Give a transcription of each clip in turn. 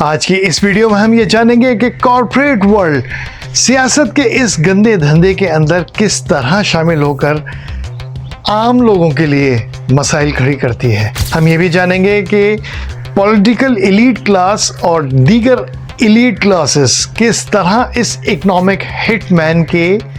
आज की इस वीडियो में हम ये जानेंगे कि कॉर्पोरेट वर्ल्ड सियासत के इस गंदे धंधे के अंदर किस तरह शामिल होकर आम लोगों के लिए मसाइल खड़ी करती है। हम ये भी जानेंगे कि पॉलिटिकल एलीट क्लास और दीगर एलीट क्लासेस किस तरह इस इकोनॉमिक हिटमैन के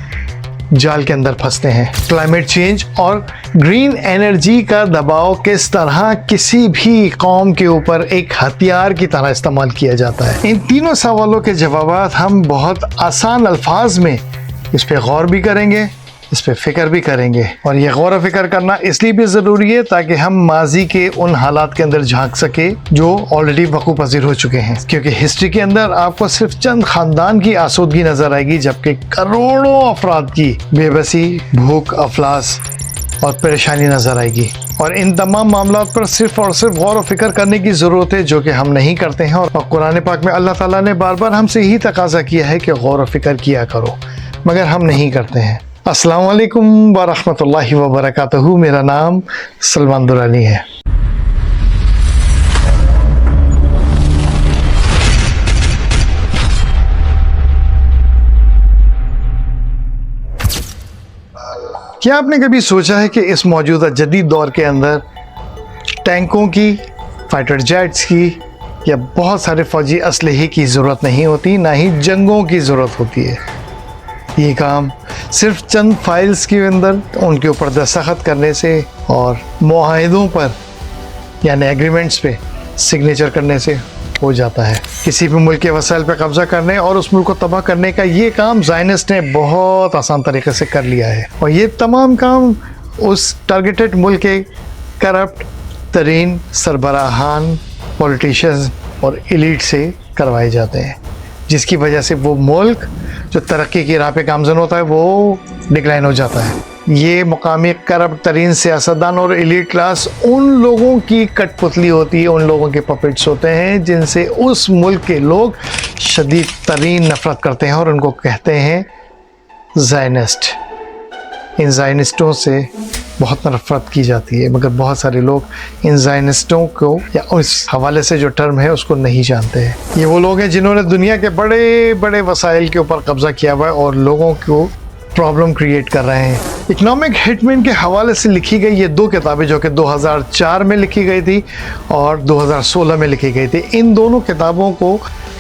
जाल के अंदर फंसते हैं। क्लाइमेट चेंज और ग्रीन एनर्जी का दबाव किस तरह किसी भी कौम के ऊपर एक हथियार की तरह इस्तेमाल किया जाता है। इन तीनों सवालों के जवाब हम बहुत आसान अल्फाज में इस पे गौर भी करेंगे, इस पे फिक्र भी करेंगे। और ये गौर व फिक्र करना इसलिए भी ज़रूरी है ताकि हम माजी के उन हालात के अंदर झांक सके जो ऑलरेडी वक़ूफ़ पज़ीर हो चुके हैं। क्योंकि हिस्ट्री के अंदर आपको सिर्फ चंद ख़ानदान की आसूदगी नज़र आएगी, जबकि करोड़ों अफराद की बेबसी, भूख, अफलास और परेशानी नज़र आएगी। और इन तमाम मामलों पर सिर्फ और सिर्फ गौर व फिक्र करने की ज़रूरत है, जो कि हम नहीं करते हैं। और कुरान पाक में अल्लाह ताला ने बार बार हमसे यही तकाज़ा किया है कि गौर व फिक्र किया करो, मगर हम नहीं करते हैं। अस्सलाम वालेकुम व रहमतुल्लाहि व बरकातहू। मेरा नाम सलमान दुरानी है। क्या आपने कभी सोचा है कि इस मौजूदा जदीद दौर के अंदर टैंकों की, फाइटर जेट्स की या बहुत सारे फौजी असलहे की ज़रूरत नहीं होती, ना ही जंगों की ज़रूरत होती है। ये काम सिर्फ चंद फाइल्स के अंदर उनके ऊपर दस्तखत करने से और मुआहिदों पर यानी एग्रीमेंट्स पे सिग्नेचर करने से हो जाता है। किसी भी मुल्क के वसाइल पे कब्जा करने और उस मुल्क को तबाह करने का ये काम ज़ायनिस्ट ने बहुत आसान तरीके से कर लिया है। और ये तमाम काम उस टारगेटेड मुल्क के करप्ट तरीन सरबराहान, पॉलिटिशियंस और एलीट से करवाए जाते हैं, जिसकी वजह से वो मुल्क जो तरक्की की राह पे गामज़न होता है वो डिक्लाइन हो जाता है। ये मुकामी करप्ट तरीन सियासतदान और एलीट क्लास उन लोगों की कठपुतली होती है, उन लोगों के पपेट्स होते हैं जिनसे उस मुल्क के लोग शदीद तरीन नफरत करते हैं और उनको कहते हैं ज़ायनिस्ट। इन ज़ायनिस्टों से बहुत नफरत की जाती है, मगर बहुत सारे लोग इन ज़ायनिस्टों को या उस हवाले से जो टर्म है उसको नहीं जानते हैं। ये वो लोग हैं जिन्होंने दुनिया के बड़े बड़े वसाइल के ऊपर कब्ज़ा किया हुआ है और लोगों को प्रॉब्लम क्रिएट कर रहे हैं। इकोनॉमिक हिटमैन के हवाले से लिखी गई ये दो किताबें, जो कि 2004 में लिखी गई थी और 2016 में लिखी गई थी, इन दोनों किताबों को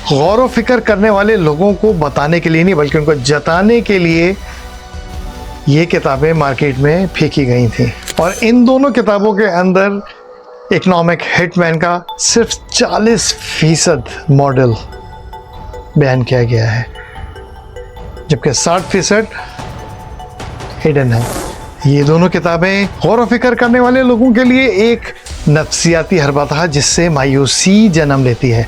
गौर व फिक्र करने वाले लोगों को बताने के लिए नहीं, बल्कि उनको जताने के लिए ये किताबें मार्केट में फेंकी गई थी। और इन दोनों किताबों के अंदर इकोनॉमिक हिटमैन का सिर्फ 40% मॉडल बयान किया गया है, जबकि 60% हिडन है। ये दोनों किताबें गौर व फिक्र करने वाले लोगों के लिए एक नफ्सियाती हरबत है जिससे मायूसी जन्म लेती है।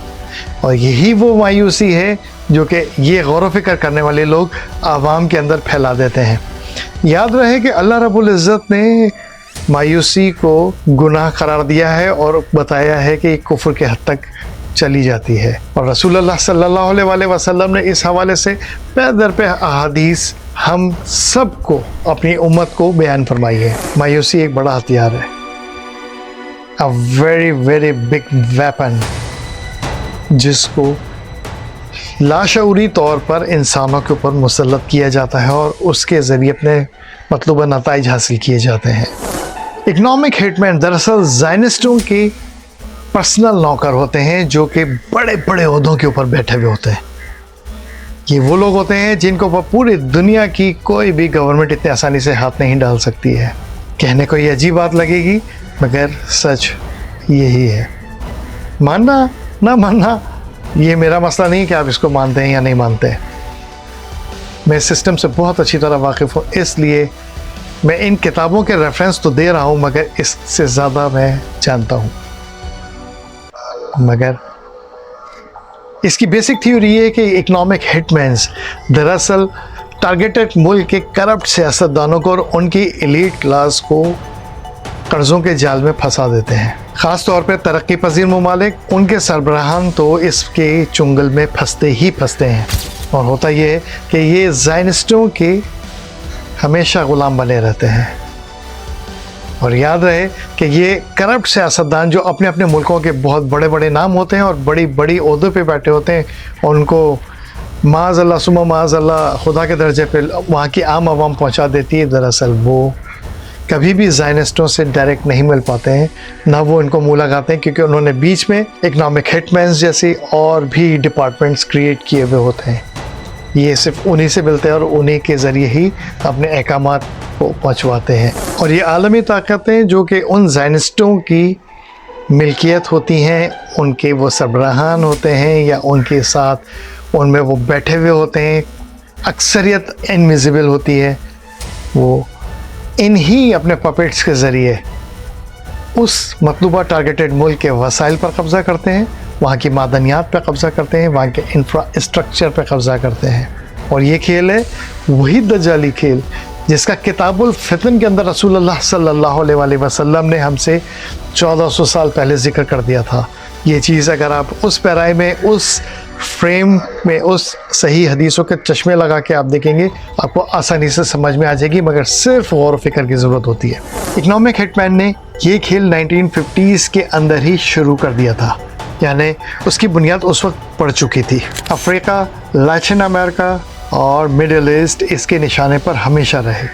और यही वो मायूसी है जो कि ये गौर व फिक्र करने वाले लोग आवाम के अंदर फैला देते हैं। याद रहे कि अल्लाह रब्बुल इज़्ज़त ने मायूसी को गुनाह करार दिया है और बताया है कि कुफ्र के हद तक चली जाती है। और रसूलुल्लाह सल्लल्लाहु अलैहि वसल्लम ने इस हवाले से पे दर पे अहादीस हम सब को, अपनी उम्मत को बयान फरमाई है। मायूसी एक बड़ा हथियार है, a very very big weapon, जिसको लाशऊरी तौर पर इंसानों के ऊपर मुसल्लत किया जाता है और उसके ज़रिए अपने मतलूबा नताइज हासिल किए जाते हैं। इकोनॉमिक हिटमैन दरअसल ज़ायनिस्टों के पर्सनल नौकर होते हैं, जो कि बड़े बड़े ओहदों के ऊपर बैठे हुए होते हैं। ये वो लोग होते हैं जिनको पूरी दुनिया की कोई भी गवर्नमेंट इतनी आसानी से हाथ नहीं डाल सकती है। कहने को ये अजीब बात लगेगी, मगर सच यही है। मानना ना मानना ये मेरा मसला नहीं कि आप इसको मानते हैं या नहीं मानते हैं। मैं इस सिस्टम से बहुत अच्छी तरह वाकिफ़ हूँ, इसलिए मैं इन किताबों के रेफरेंस तो दे रहा हूँ, मगर इससे ज़्यादा मैं जानता हूँ। मगर इसकी बेसिक थ्योरी ये है कि इकोनॉमिक हिटमैन्स दरअसल टारगेटेड मुल्क के करप्ट सियासतदानों को और उनकी एलीट क्लास को कर्ज़ों के जाल में फंसा देते हैं। ख़ास तौर पर तरक्की पजीर ममालिक, उनके सरबराहान तो इसके चुंगल में फंसते ही फंसते हैं। और होता ये है कि ये ज़ायनिस्टों के हमेशा ग़ुलाम बने रहते हैं। और याद रहे कि ये करप्ट सियासतदान जो अपने अपने मुल्कों के बहुत बड़े बड़े नाम होते हैं और बड़ी बड़ी ओहदों पे बैठे होते हैं और उनको माज़अल्लाह सुमा माज़अल्लाह खुदा के दर्जे पे वहाँ की आम आवाम पहुँचा देती है, दरअसल वो कभी भी ज़ायनिस्टों से डायरेक्ट नहीं मिल पाते हैं, ना वो इनको मुँह लगाते हैं, क्योंकि उन्होंने बीच में इकनॉमिक हिटमैन्स जैसी और भी डिपार्टमेंट्स क्रिएट किए हुए होते हैं। ये सिर्फ उन्हीं से मिलते हैं और उन्हीं के ज़रिए ही अपने अहकामात को पहुँचवाते हैं। और ये आलमी ताकतें जो कि उन ज़ायनिस्टों की मिल्कियत होती हैं, उनके वो सरबराहान होते हैं या उनके साथ उनमें वो बैठे हुए होते हैं, अक्सरियत इनविजिबल होती है, वो इन्हीं अपने पपेट्स के ज़रिए उस मतलूबा टारगेटेड मुल्क के वसाइल पर कब्ज़ा करते हैं, वहाँ की मादनियात पर कब्ज़ा करते हैं, वहाँ के इंफ्रास्ट्रक्चर पर कब्ज़ा करते हैं। और ये खेल है वही दज्जाली खेल जिसका किताबुल फितन के अंदर रसूलुल्लाह सल्लल्लाहु अलैहि वसल्लम ने हमसे 1400 साल पहले जिक्र कर दिया था। ये चीज़ अगर आप उस पैराए में, उस फ्रेम में, उस सही हदीसों के चश्मे लगा के आप देखेंगे, आपको आसानी से समझ में आ जाएगी, मगर सिर्फ गौर फ़िक्र की ज़रूरत होती है। इकनॉमिक हिटमैन ने ये खेल 1950s के अंदर ही शुरू कर दिया था, यानी उसकी बुनियाद उस वक्त पड़ चुकी थी। अफ्रीका, लैटिन अमेरिका और मिडिल ईस्ट इसके निशाने पर हमेशा रहे,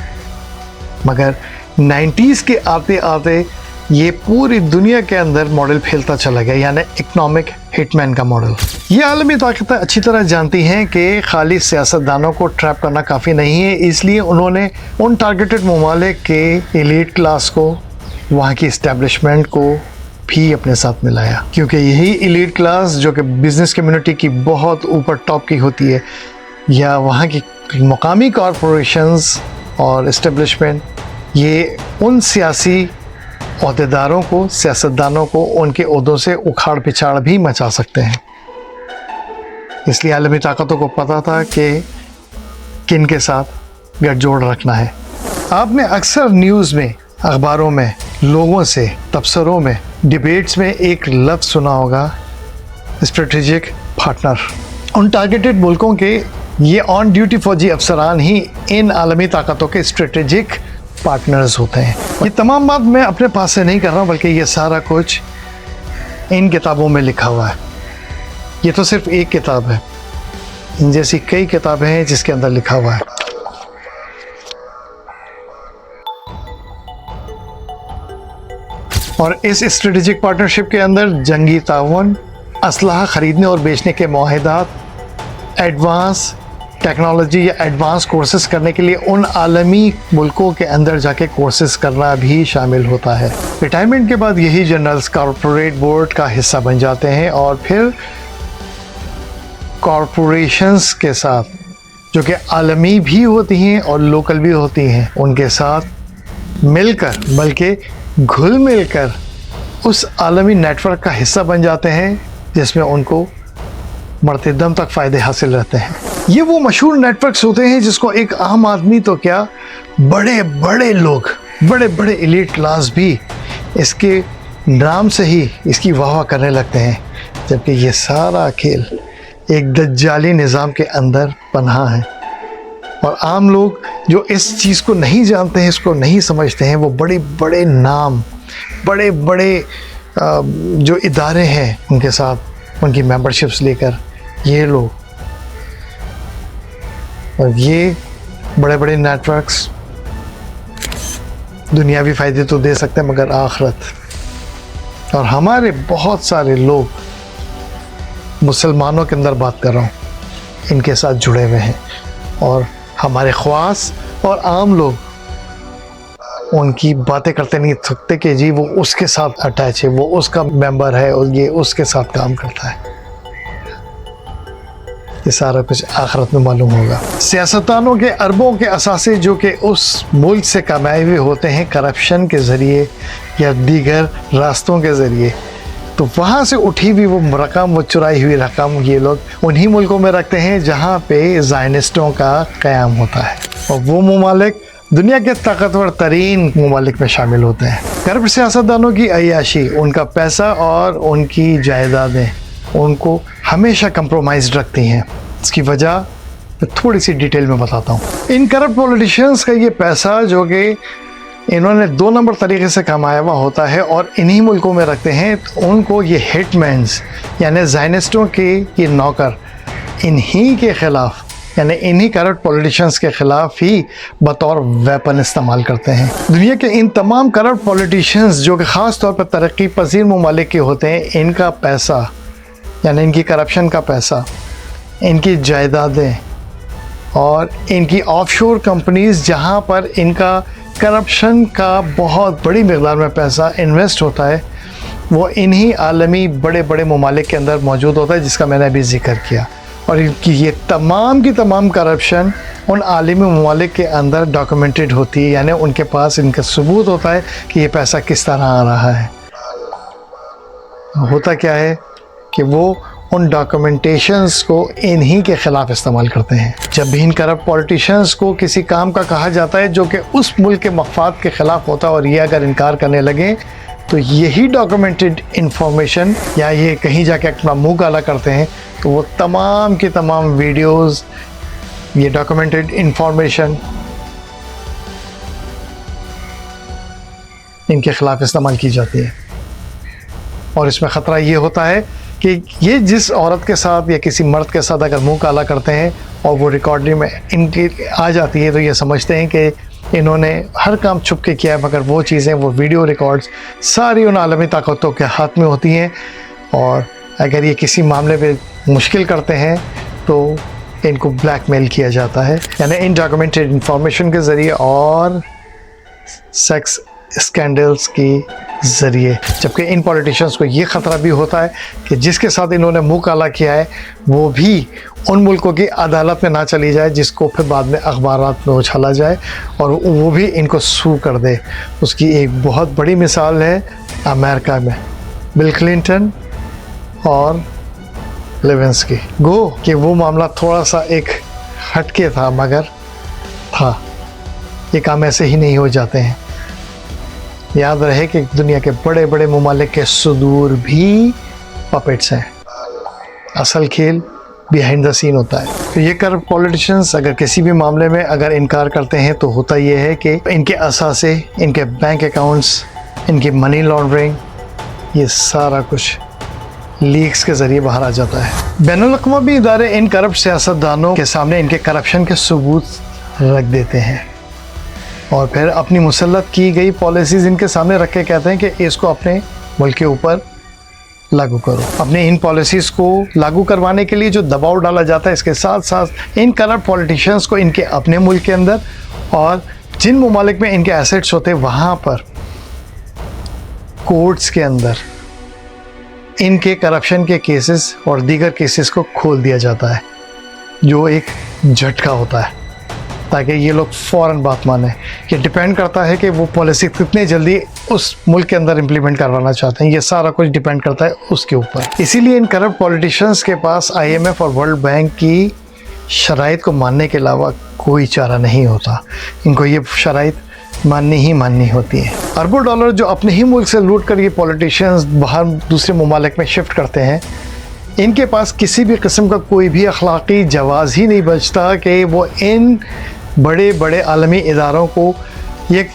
मगर 90s के आते आते ये पूरी दुनिया के अंदर मॉडल फैलता चला गया, यानी इकनॉमिक हिटमैन का मॉडल। ये आलमी ताकतें अच्छी तरह जानती हैं कि खाली सियासतदानों को ट्रैप करना काफ़ी नहीं है, इसलिए उन्होंने उन टारगेटेड ममालिक के एलीट क्लास को, वहाँ की इस्टेब्लिशमेंट को भी अपने साथ मिलाया, क्योंकि यही एलीट क्लास जो कि बिज़नेस कम्युनिटी की बहुत ऊपर टॉप की होती है, या वहाँ की मकामी कॉरपोरेशंस और इस्टेब्लिशमेंट, ये उन सियासी ओहदेदारों को, सियासतदानों को उनके ओहदों से उखाड़ पिछाड़ भी मचा सकते हैं। इसलिए आलमी ताकतों को पता था कि किन के साथ गठजोड़ रखना है। आपने अक्सर न्यूज़ में, अखबारों में, लोगों से, तबसरों में, डिबेट्स में एक लफ्ज़ सुना होगा, स्ट्रेटेजिक पार्टनर। उन टारगेटेड मुल्कों के ये ऑन ड्यूटी फौजी अफसरान ही इन आलमी ताकतों के स्ट्रेटेजिक पार्टनर्स होते हैं। ये तमाम बात मैं अपने पास से नहीं कर रहा हूँ, बल्कि ये सारा कुछ इन किताबों में लिखा हुआ है। ये तो सिर्फ एक किताब है, इन जैसी कई किताबें हैं जिसके अंदर लिखा हुआ है। और इस स्ट्रेटेजिक पार्टनरशिप के अंदर जंगी ताउन, असलहा ख़रीदने और बेचने के मुआहदात, एडवांस टेक्नोलॉजी या एडवांस कोर्सेज करने के लिए उन आलमी मुल्कों के अंदर जाके कोर्सेज करना भी शामिल होता है। रिटायरमेंट के बाद यही जनरल्स कॉरपोरेट बोर्ड का हिस्सा बन जाते हैं और फिर कॉरपोरेशंस के साथ, जो कि आलमी भी होती हैं और लोकल भी होती हैं, उनके साथ मिलकर, बल्कि घुल मिलकर उस आलमी नेटवर्क का हिस्सा बन जाते हैं जिसमें उनको मरते दम तक फ़ायदे हासिल रहते हैं। ये वो मशहूर नेटवर्क्स होते हैं जिसको एक आम आदमी तो क्या, बड़े बड़े लोग, बड़े बड़े एलीट क्लास भी इसके नाम से ही इसकी वाह करने लगते हैं, जबकि ये सारा खेल एक दज्जाली निज़ाम के अंदर पनाह है। और आम लोग जो इस चीज़ को नहीं जानते हैं, इसको नहीं समझते हैं, वो बड़े बड़े नाम, बड़े बड़े जो इदारे हैं उनके साथ उनकी मेंबरशिप्स लेकर ये लोग, और ये बड़े बड़े नेटवर्क्स दुनियावी फ़ायदे तो दे सकते हैं, मगर आखिरत, और हमारे बहुत सारे लोग, मुसलमानों के अंदर बात कर रहा हूँ, इनके साथ जुड़े हुए हैं। और हमारे ख्वास और आम लोग उनकी बातें करते नहीं थकते कि जी वो उसके साथ अटैच है, वो उसका मेंबर है और ये उसके साथ काम करता है। ये सारा कुछ आखिरत में मालूम होगा। सियासतदानों के अरबों के असासे जो कि उस मुल्क से कमाए हुए होते हैं करप्शन के ज़रिए या दीगर रास्तों के ज़रिए, तो वहाँ से उठी हुई वो रकम, वो चुराई हुई रकम ये लोग उन्हीं मुल्कों में रखते हैं जहाँ पे ज़ायनिस्टों का क़याम होता है, और वो ममालिक दुनिया के ताकतवर तरीन ममालिक में शामिल होते हैं। करप्ट सियासतदानों की अय्याशी, उनका पैसा और उनकी जायदादें उनको हमेशा कंप्रोमाइज़ रखती हैं। इसकी वजह मैं थोड़ी सी डिटेल में बताता हूँ। इन करप्ट पॉलिटिशियंस का ये पैसा जो कि इन्होंने 2 नंबर तरीके से कमाया हुआ होता है और इन्हीं मुल्कों में रखते हैं। तो उनको ये हिटमैन्स यानी ज़ायनिस्टों के ये नौकर इन्हीं के ख़िलाफ़ यानी इन्हीं करप्ट पॉलिटिशियंस के ख़िलाफ़ ही बतौर वेपन इस्तेमाल करते हैं। दुनिया के इन तमाम करप्ट पॉलिटिशियंस जो कि ख़ास तौर पर तरक्की पजीर ममालिक के होते हैं, इनका पैसा यानी इनकी करप्शन का पैसा, इनकी जायदादें और इनकी ऑफशोर कंपनीज़ जहाँ पर इनका करप्शन का बहुत बड़ी मकदार में पैसा इन्वेस्ट होता है, वो इन्हीं आलमी बड़े बड़े ममालिक के अंदर मौजूद होता है जिसका मैंने अभी जिक्र किया। और इनकी ये तमाम की तमाम करप्शन उन आलमी ममालिक के अंदर डॉक्यूमेंटेड होती है, यानी उनके पास इनका सबूत होता है कि ये पैसा किस तरह आ रहा है। होता क्या है कि वो उन डॉक्यूमेंटेशंस को इन्हीं के ख़िलाफ़ इस्तेमाल करते हैं। जब भी इन करप्ट पॉलिटिशियंस को किसी काम का कहा जाता है जो कि उस मुल्क के मफाद के ख़िलाफ़ होता है और ये अगर इनकार करने लगे तो यही डॉक्यूमेंटेड इंफॉर्मेशन या ये कहीं जाके अपना मुंह काला करते हैं, तो वो तमाम की तमाम वीडियोस, ये डॉक्यूमेंटेड इंफॉर्मेशन इनके ख़िलाफ़ इस्तेमाल की जाती है। और इसमें ख़तरा ये होता है कि ये जिस औरत के साथ या किसी मर्द के साथ अगर मुंह काला करते हैं और वो रिकॉर्डिंग में इनकी आ जाती है, तो ये समझते हैं कि इन्होंने हर काम छुप के किया है, मगर वो चीज़ें, वो वीडियो रिकॉर्ड्स सारी उन आलमी ताकतों के हाथ में होती हैं। और अगर ये किसी मामले में मुश्किल करते हैं तो इनको ब्लैकमेल किया जाता है, यानी इन डॉक्यूमेंटेड इंफॉर्मेशन के ज़रिए और सेक्स स्कैंडल्स के ज़रिए। जबकि इन पॉलिटिशियंस को ये ख़तरा भी होता है कि जिसके साथ इन्होंने मुंह काला किया है वो भी उन मुल्कों की अदालत में ना चली जाए, जिसको फिर बाद में अखबारात में उछाला जाए और वो भी इनको सू कर दे। उसकी एक बहुत बड़ी मिसाल है अमेरिका में बिल क्लिंटन और लेविंस्की। गो कि वो मामला थोड़ा सा एक हटके था, मगर था। ये काम ऐसे ही नहीं हो जाते हैं। याद रहे कि दुनिया के बड़े बड़े ममालिक के सुदूर भी पपेट्स हैं, असल खेल बिहाइंड द सीन होता है। तो ये करप्ट पॉलिटिशियंस अगर किसी भी मामले में अगर इनकार करते हैं तो होता ये है कि इनके असासे, इनके बैंक अकाउंट्स, इनकी मनी लॉन्ड्रिंग, ये सारा कुछ लीक्स के ज़रिए बाहर आ जाता है। बैनुल-अक़वामी इदारे इन करप्ट सियासतदानों के सामने इनके करप्शन के सबूत रख देते हैं और फिर अपनी मुसल्लत की गई पॉलिसीज़ इनके सामने रख के कहते हैं कि इसको अपने मुल्क के ऊपर लागू करो। अपने इन पॉलिसीज़ को लागू करवाने के लिए जो दबाव डाला जाता है, इसके साथ साथ इन करप्ट पॉलिटिशियंस को इनके अपने मुल्क के अंदर और जिन ममालिक में इनके एसेट्स होते हैं वहाँ पर कोर्ट्स के अंदर इनके करप्शन के केसेस और दीगर केसेस को खोल दिया जाता है, जो एक झटका होता है ताकि ये लोग फ़ौरन बात माने। ये डिपेंड करता है कि वो पॉलिसी कितने जल्दी उस मुल्क के अंदर इम्प्लीमेंट करवाना चाहते हैं। ये सारा कुछ डिपेंड करता है उसके ऊपर। इसीलिए इन करप्ट पॉलिटिशियंस के पास IMF और वर्ल्ड बैंक की शराइत को मानने के अलावा कोई चारा नहीं होता। इनको ये शराइत माननी होती है। अरबों डॉलर जो अपने ही मुल्क से लूट कर ये पॉलिटिशियंस बाहर दूसरे ममालिक में शिफ्ट करते हैं, इनके पास किसी भी किस्म का कोई भी अखलाक़ी जवाज़ ही नहीं बचता कि वो इन बड़े बड़े आलमी इदारों को ये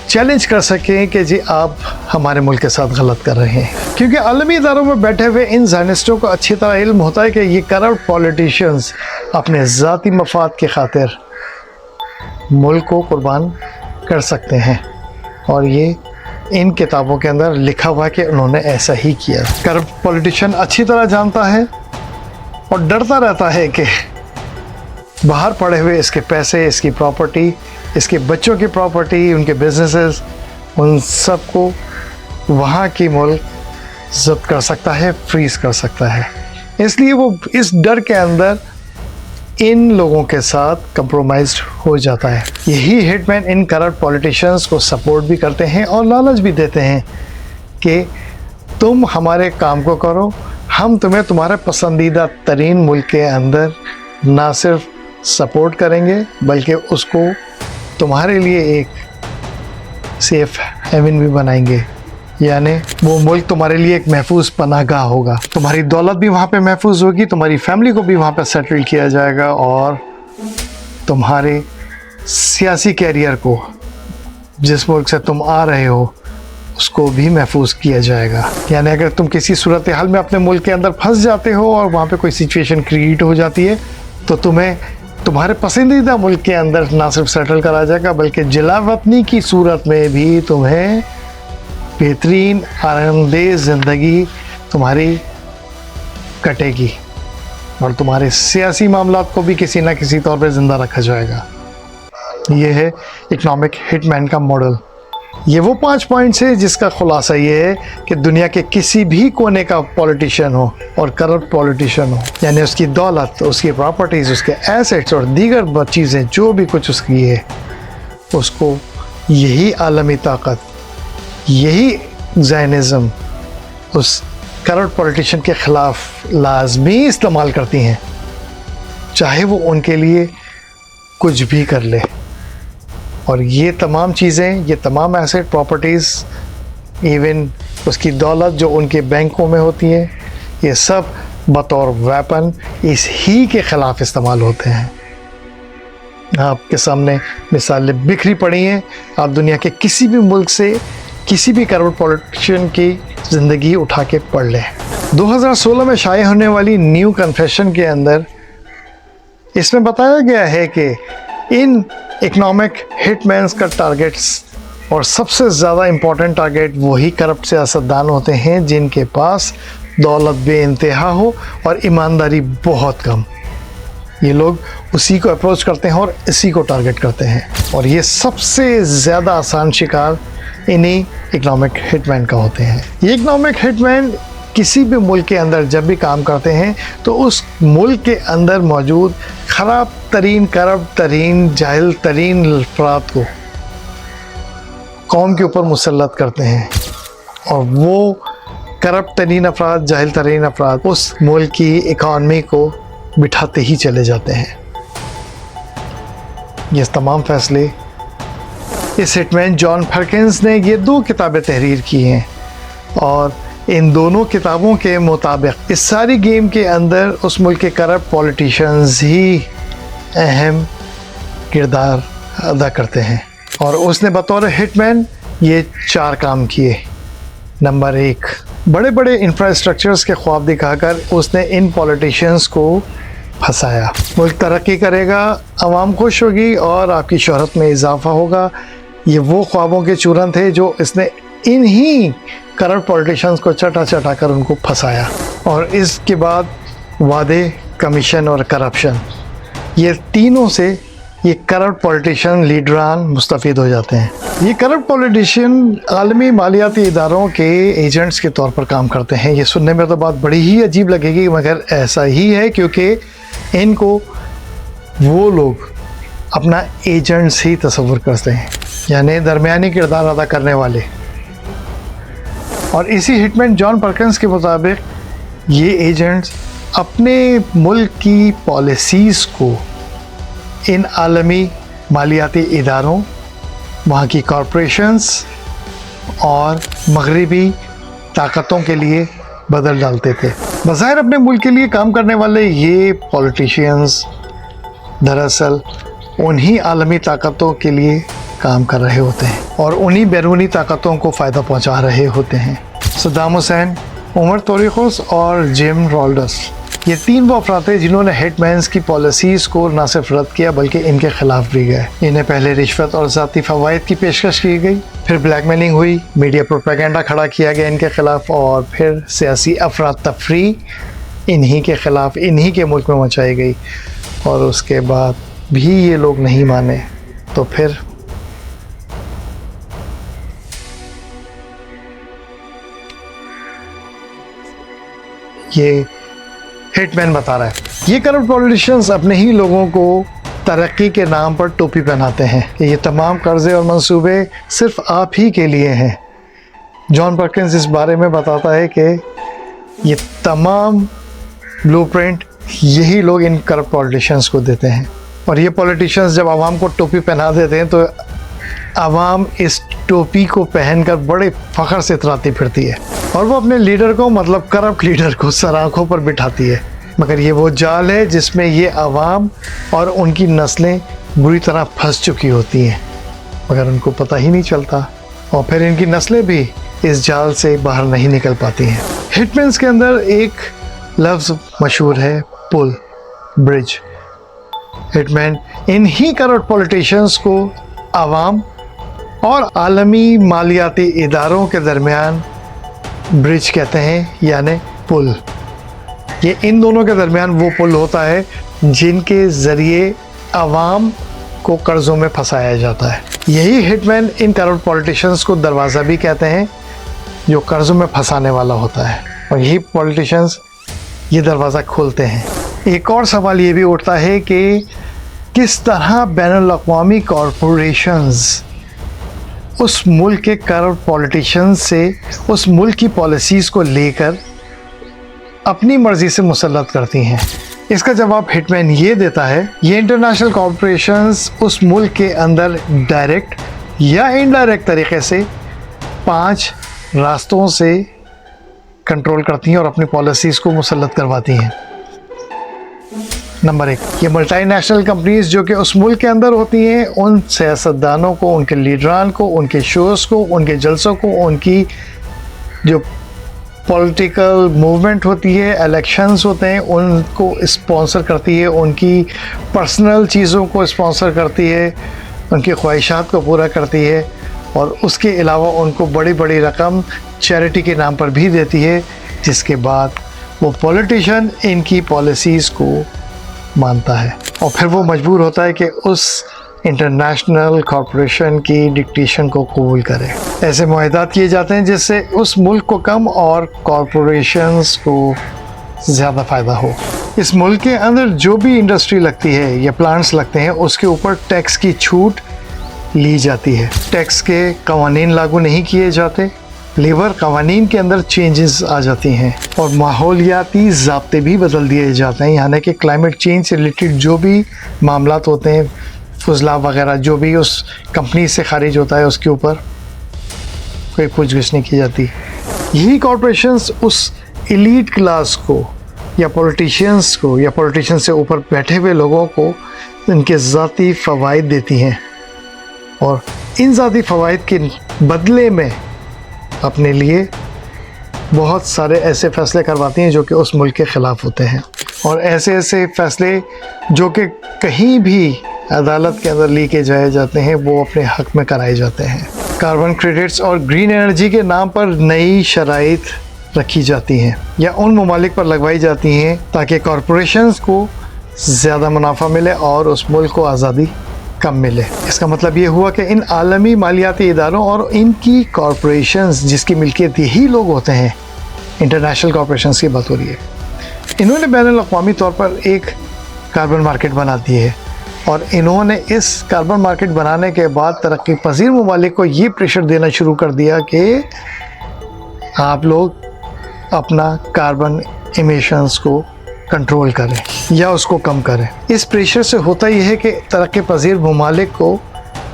चैलेंज कर सकें कि जी आप हमारे मुल्क के साथ गलत कर रहे हैं। क्योंकि आलमी इदारों में बैठे हुए इन ज़ायनिस्टों को अच्छी तरह इल्म होता है कि ये करप्ट पॉलिटिशियंस अपने ज़ाती मफाद की खातिर मुल्क को कुर्बान कर सकते हैं और ये इन किताबों के अंदर लिखा हुआ है कि उन्होंने ऐसा ही किया। करप्ट पॉलिटिशियन अच्छी तरह जानता है और डरता रहता है कि बाहर पड़े हुए इसके पैसे, इसकी प्रॉपर्टी, इसके बच्चों की प्रॉपर्टी, उनके बिजनेसेस, उन सब को वहाँ की मुल्क जब्त कर सकता है, फ्रीज़ कर सकता है। इसलिए वो इस डर के अंदर इन लोगों के साथ कंप्रोमाइज़ हो जाता है। यही हिटमैन इन करप्ट पॉलिटिशियंस को सपोर्ट भी करते हैं और लालच भी देते हैं कि तुम हमारे काम को करो, हम तुम्हें तुम्हारे पसंदीदा तरीन मुल्क के अंदर ना सिर्फ सपोर्ट करेंगे बल्कि उसको तुम्हारे लिए एक सेफ हेवन भी बनाएंगे। यानी वो मुल्क तुम्हारे लिए एक महफूज पनाहगाह होगा। तुम्हारी दौलत भी वहाँ पे महफूज होगी, तुम्हारी फैमिली को भी वहाँ पे सेटल किया जाएगा और तुम्हारे सियासी कैरियर को जिस मुल्क से तुम आ रहे हो उसको भी महफूज किया जाएगा। यानी अगर तुम किसी सूरत हाल में अपने मुल्क के अंदर फंस जाते हो और वहाँ पे कोई सिचुएशन क्रिएट हो जाती है तो तुम्हें तुम्हारे पसंदीदा मुल्क के अंदर ना सिर्फ सेटल करा जाएगा बल्कि जिला वतनी की सूरत में भी तुम्हें बेहतरीन आरामदेह ज़िंदगी तुम्हारी कटेगी और तुम्हारे सियासी मामलात को भी किसी ना किसी तौर पे ज़िंदा रखा जाएगा। ये है इकोनॉमिक हिटमैन का मॉडल। ये वो 5 पॉइंट्स है जिसका खुलासा ये है कि दुनिया के किसी भी कोने का पॉलिटिशियन हो और करप्ट पॉलिटिशियन हो, यानी उसकी दौलत, उसकी प्रॉपर्टीज़, उसके एसेट्स और दीगर चीज़ें जो भी कुछ उसकी है, उसको यही आलमी ताकत, यही ज़ायनिज़्म उस करप्ट पॉलिटिशियन के ख़िलाफ़ लाजमी इस्तेमाल करती हैं, चाहे वो उनके लिए कुछ भी कर ले। और ये तमाम चीज़ें, ये तमाम एसेट, प्रॉपर्टीज़, इवन उसकी दौलत जो उनके बैंकों में होती है, ये सब बतौर वेपन इस ही के ख़िलाफ़ इस्तेमाल होते हैं। आपके सामने मिसालें बिखरी पड़ी हैं। आप दुनिया के किसी भी मुल्क से किसी भी करप्ट पॉलिटिशियन की ज़िंदगी उठा के पढ़ लें। 2016 में शाये होने वाली न्यू कन्फेशन के अंदर इसमें बताया गया है कि इन इकोनॉमिक हिटमैन्स का टारगेट्स और सबसे ज़्यादा इम्पोर्टेंट टारगेट वही करप्ट सियासतदान होते हैं जिनके पास दौलत बेइंतहा हो और ईमानदारी बहुत कम। ये लोग उसी को अप्रोच करते हैं और इसी को टारगेट करते हैं और ये सबसे ज़्यादा आसान शिकार इन्हीं इकोनॉमिक हिटमैन का होते हैं। ये इकोनॉमिक हिटमैन किसी भी मुल्क के अंदर जब भी काम करते हैं तो उस मुल्क के अंदर मौजूद ख़राब तरीन, करप्ट तरीन, जाहिल तरीन अफराद को कौम के ऊपर मुसल्लत करते हैं और वो करप्ट तरीन अफराद, जाहिल तरीन अफराद उस मुल्क की इकॉनमी को बिठाते ही चले जाते हैं। ये तमाम फैसले इस हिटमैन जॉन पर्किंस ने ये 2 किताबें तहरीर की हैं और इन दोनों किताबों के मुताबिक इस सारी गेम के अंदर उस मुल्क के करप्ट पॉलिटिशियंस ही अहम किरदार अदा करते हैं और उसने बतौर हिटमैन ये 4 काम किए। नंबर 1, बड़े बड़े इंफ्रास्ट्रक्चर्स के ख्वाब दिखाकर उसने इन पॉलिटिशियंस को फंसाया। मुल्क तरक्की करेगा, आवाम खुश होगी और आपकी शोहरत में इजाफा होगा। ये वो ख्वाबों के चूरन थे जो इसने इन्हीं करप्ट पॉलिटिशियंस को चटा चटा कर उनको फंसाया और इसके बाद वादे, कमीशन और करप्शन, ये तीनों से ये करप्ट पॉलिटिशियन लीडरान मुस्तफ़ीद हो जाते हैं। ये करप्ट पॉलिटिशियन आलमी मालियाती इदारों के एजेंट्स के तौर पर काम करते हैं। ये सुनने में तो बात बड़ी ही अजीब लगेगी मगर ऐसा ही है क्योंकि इनको वो लोग अपना एजेंट्स ही तस्वुर करते हैं, यानी दरमियानी किरदार अदा करने वाले। और इसी हिटमैन जॉन पर्किंस के मुताबिक ये एजेंट्स अपने मुल्क की पॉलिसीज़ को इन आलमी मालियाती इदारों, वहाँ की कॉरपोरेशंस और मगरिबी ताकतों के लिए बदल डालते थे। बज़ाहिर अपने मुल्क के लिए काम करने वाले ये पॉलिटिशियंस दरअसल उन्हीं आलमी ताकतों के लिए काम कर रहे होते हैं और उन्हीं बैरूनी ताकतों को फ़ायदा पहुंचा रहे होते हैं। सद्दाम हुसैन, उमर तोरिकोस और जिम रोल्डस, ये 3 वो अफराद थे जिन्होंने हिटमैन्स की पॉलिसीज़ को न सिर्फ रद्द किया बल्कि इनके ख़िलाफ़ भी गए। इन्हें पहले रिश्वत और ज़ाती फ़वाइद की पेशकश की गई, फिर ब्लैकमेलिंग हुई, मीडिया प्रोपेगेंडा खड़ा किया गया इनके ख़िलाफ़ और फिर सियासी अफरा तफरी इन्हीं के ख़िलाफ़, इन्हीं के मुल्क में मचाई गई। और उसके बाद भी ये लोग नहीं माने तो फिर ये हिटमैन बता रहा है। ये करप्ट पॉलिटिशियंस अपने ही लोगों को तरक्की के नाम पर टोपी पहनाते हैं कि ये तमाम कर्जे और मंसूबे सिर्फ आप ही के लिए हैं। जॉन पर्किंस इस बारे में बताता है कि ये तमाम ब्लूप्रिंट यही लोग इन करप्ट पॉलिटिशियंस को देते हैं और ये पॉलिटिशियंस जब आवाम को टोपी पहना देते हैं तो आवाम इस टोपी को पहनकर बड़े फ़ख्र से इतराती फिरती है और वो अपने लीडर को, मतलब करप्ट लीडर को, सर आँखों पर बिठाती है। मगर ये वो जाल है जिसमें ये आवाम और उनकी नस्लें बुरी तरह फंस चुकी होती हैं। मगर उनको पता ही नहीं चलता और फिर इनकी नस्लें भी इस जाल से बाहर नहीं निकल पाती हैं। हिटमैन्स के अंदर एक लफ्ज़ मशहूर है, पुल, ब्रिज। हिटमैन इन्हीं करप्ट पॉलिटिशियंस को आवाम और आलमी मालियाती इदारों के दरमियान ब्रिज कहते हैं, यानी पुल। ये इन दोनों के दरमियान वो पुल होता है जिनके ज़रिए आवाम को कर्ज़ों में फंसाया जाता है। यही हिटमैन इन करप्ट पॉलिटिशियंस को दरवाज़ा भी कहते हैं, जो कर्ज़ों में फंसाने वाला होता है, और यही पॉलिटिशियंस ये दरवाज़ा खोलते हैं। एक और सवाल ये भी उठता है कि किस तरह बैनुल-अक़वामी कॉरपोरेशंस उस मुल्क के करप्ट पॉलिटिशियंस से उस मुल्क की पॉलिसीज़ को लेकर अपनी मर्ज़ी से मुसल्लत करती हैं। इसका जवाब हिटमैन ये देता है, ये इंटरनेशनल कॉरपोरेशंस उस मुल्क के अंदर डायरेक्ट या इनडायरेक्ट तरीके से 5 रास्तों से कंट्रोल करती हैं और अपनी पॉलिसीज़ को मुसल्लत करवाती हैं। नंबर 1, ये मल्टीनेशनल कंपनीज़ जो कि उस मुल्क के अंदर होती हैं, उन सियासतदानों को, उनके लीडरान को, उनके शोज़ को, उनके जलसों को, उनकी जो पॉलिटिकल मूवमेंट होती है, इलेक्शंस होते हैं, उनको स्पॉन्सर करती है, उनकी पर्सनल चीज़ों को स्पॉन्सर करती है, उनकी ख्वाहिशात को पूरा करती है, और उसके अलावा उनको बड़ी बड़ी रकम चैरिटी के नाम पर भी देती है, जिसके बाद वो पॉलिटिशियन इनकी पॉलिसीज़ को मानता है और फिर वो मजबूर होता है कि उस इंटरनेशनल कॉरपोरेशन की डिक्टेशन को कबूल करे। ऐसे मुआहदात किए जाते हैं जिससे उस मुल्क को कम और कॉरपोरेशंस को ज़्यादा फ़ायदा हो। इस मुल्क के अंदर जो भी इंडस्ट्री लगती है या प्लांट्स लगते हैं, उसके ऊपर टैक्स की छूट ली जाती है। टैक्स के कवानीन लागू नहीं किए जाते, लेबर कवानीन के अंदर चेंजेस आ जाती हैं और माहौलियाती ज़ाब्ते भी बदल दिए जाते हैं, यानी कि क्लाइमेट चेंज से रिलेटेड जो भी मामलात होते हैं, फुजला वगैरह जो भी उस कंपनी से खारिज होता है, उसके ऊपर कोई पूछगिछ नहीं की जाती। यही कॉरपोरेशंस उस एलीट क्लास को या पॉलिटिशियंस को या पॉलिटिशियंस से ऊपर बैठे हुए लोगों को इनके ज़ाती फ़वाइद देती हैं और इन ज़ाती फ़वाइद के बदले में अपने लिए बहुत सारे ऐसे फ़ैसले करवाती हैं जो कि उस मुल्क के ख़िलाफ़ होते हैं, और ऐसे ऐसे फ़ैसले जो कि कहीं भी अदालत के अंदर लेके जाए जाते हैं, वो अपने हक़ में कराए जाते हैं। कार्बन क्रेडिट्स और ग्रीन एनर्जी के नाम पर नई शराइत रखी जाती हैं या उन ममालिक पर लगवाई जाती हैं ताकि कॉरपोरेशंस को ज़्यादा मुनाफा मिले और उस मुल्क को आज़ादी कम मिले। इसका मतलब ये हुआ कि इन आलमी मालियाती इदारों और इनकी कॉरपोरेशंस जिसकी मिल्कियत यही लोग होते हैं, इंटरनेशनल कॉरपोरेशंस की बात हो रही है, इन्होंने बैनुल-अक़वामी तौर पर एक कार्बन मार्केट बना दी है और इन्होंने इस कार्बन मार्केट बनाने के बाद तरक्की पजीर ममालिक को ये प्रेशर देना शुरू कर दिया कि आप लोग अपना कार्बन एमिशंस को कंट्रोल करें या उसको कम करें। इस प्रेशर से होता यह है कि तरक्की पजीर ममालिक को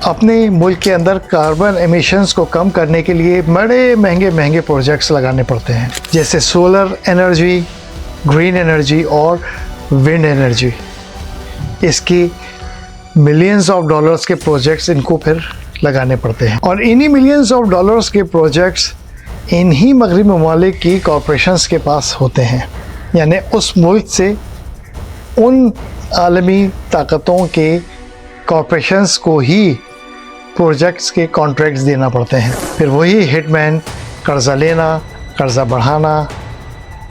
अपने मुल्क के अंदर कार्बन एमिशंस को कम करने के लिए बड़े महंगे महंगे प्रोजेक्ट्स लगाने पड़ते हैं, जैसे सोलर एनर्जी, ग्रीन एनर्जी और विंड एनर्जी। इसकी मिलियंस ऑफ डॉलर्स के प्रोजेक्ट्स इनको फिर लगाने पड़ते हैं और इन्हीं मिलियंस ऑफ डॉलर्स के प्रोजेक्ट्स इन्हीं मगरबी ममालिक की कॉरपोरेशंस के पास होते हैं, यानी उस मुल्क से उन आलमी ताकतों के कॉरपोरेशंस को ही प्रोजेक्ट्स के कॉन्ट्रैक्ट्स देना पड़ते हैं। फिर वही हिटमैन कर्ज़ा लेना, कर्ज़ा बढ़ाना,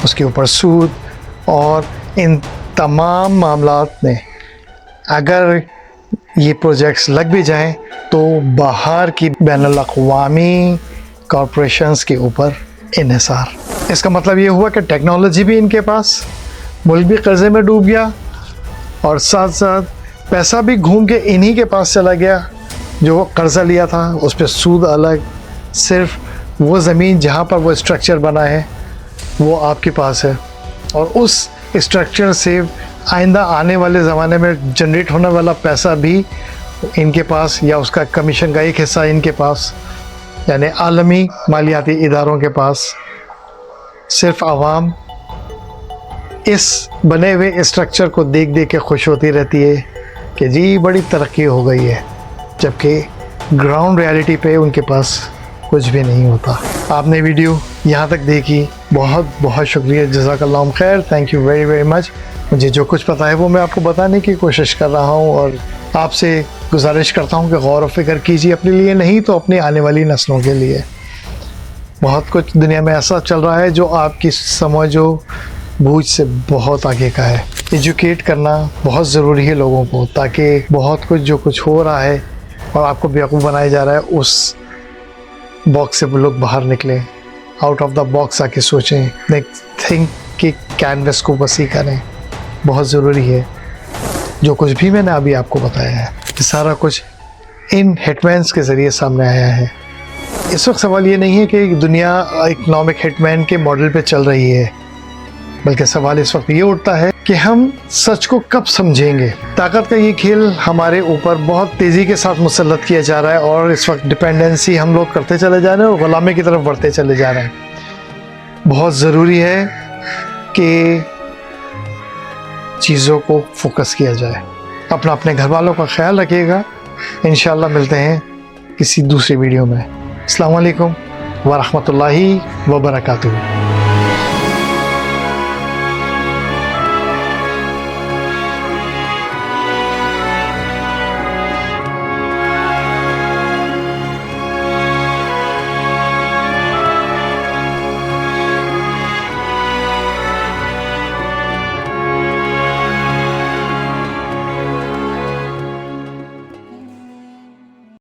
उसके ऊपर सूद और इन तमाम मामलात में अगर ये प्रोजेक्ट्स लग भी जाएं तो बाहर की बैनुल-अक़वामी कॉरपोरेशंस के ऊपर इन्हिसार। इसका मतलब ये हुआ कि टेक्नोलॉजी भी इनके पास, मुल्क भी कर्ज़े में डूब गया और साथ साथ पैसा भी घूम के इन्हीं के पास चला गया। जो वो कर्ज़ा लिया था उस पर सूद अलग, सिर्फ वो ज़मीन जहाँ पर वो स्ट्रक्चर बना है वो आपके पास है और उस स्ट्रक्चर से आइंदा आने वाले ज़माने में जनरेट होने वाला पैसा भी इनके पास या उसका कमीशन का एक हिस्सा इनके पास, यानी आलमी मालियाती इदारों के पास। सिर्फ आवाम इस बने हुए स्ट्रक्चर को देख देख के खुश होती रहती है कि जी बड़ी तरक्की हो गई है, जबकि ग्राउंड रियलिटी पे उनके पास कुछ भी नहीं होता। आपने वीडियो यहाँ तक देखी, बहुत बहुत शुक्रिया, जज़ाकल्लाह खैर, thank you very very much. मुझे जो कुछ पता है वो मैं आपको बताने की कोशिश कर रहा हूँ और आपसे गुजारिश करता हूँ कि गौर व फिक्र कीजिए, अपने लिए नहीं तो अपनी आने वाली नस्लों के लिए। बहुत कुछ दुनिया में ऐसा चल रहा है जो आपकी समझो बूझ से बहुत आगे का है। एजुकेट करना बहुत ज़रूरी है लोगों को, ताकि बहुत कुछ जो कुछ हो रहा है और आपको बेवकूफ़ बनाया जा रहा है, उस बॉक्स से वो लोग बाहर निकलें, आउट ऑफ द बॉक्स आके सोचें, थिंक कि कैनवस को वसी करें। बहुत ज़रूरी है। जो कुछ भी मैंने अभी आपको बताया है, ये सारा कुछ इन हिटमैन्स के ज़रिए सामने आया है। इस वक्त सवाल ये नहीं है कि दुनिया इकोनॉमिक हिटमैन के मॉडल पे चल रही है, बल्कि सवाल इस वक्त ये उठता है कि हम सच को कब समझेंगे। ताकत का ये खेल हमारे ऊपर बहुत तेज़ी के साथ मुसल्लत किया जा रहा है और इस वक्त डिपेंडेंसी हम लोग करते चले जा रहे हैं और ग़ुलामी की तरफ बढ़ते चले जा रहे हैं। बहुत ज़रूरी है कि चीज़ों को फोकस किया जाए। अपने घर वालों का ख्याल रखिएगा। इंशाअल्लाह मिलते हैं किसी दूसरी वीडियो में। अस्सलाम वालेकुम व रहमतुल्लाहि व बरकातुहू।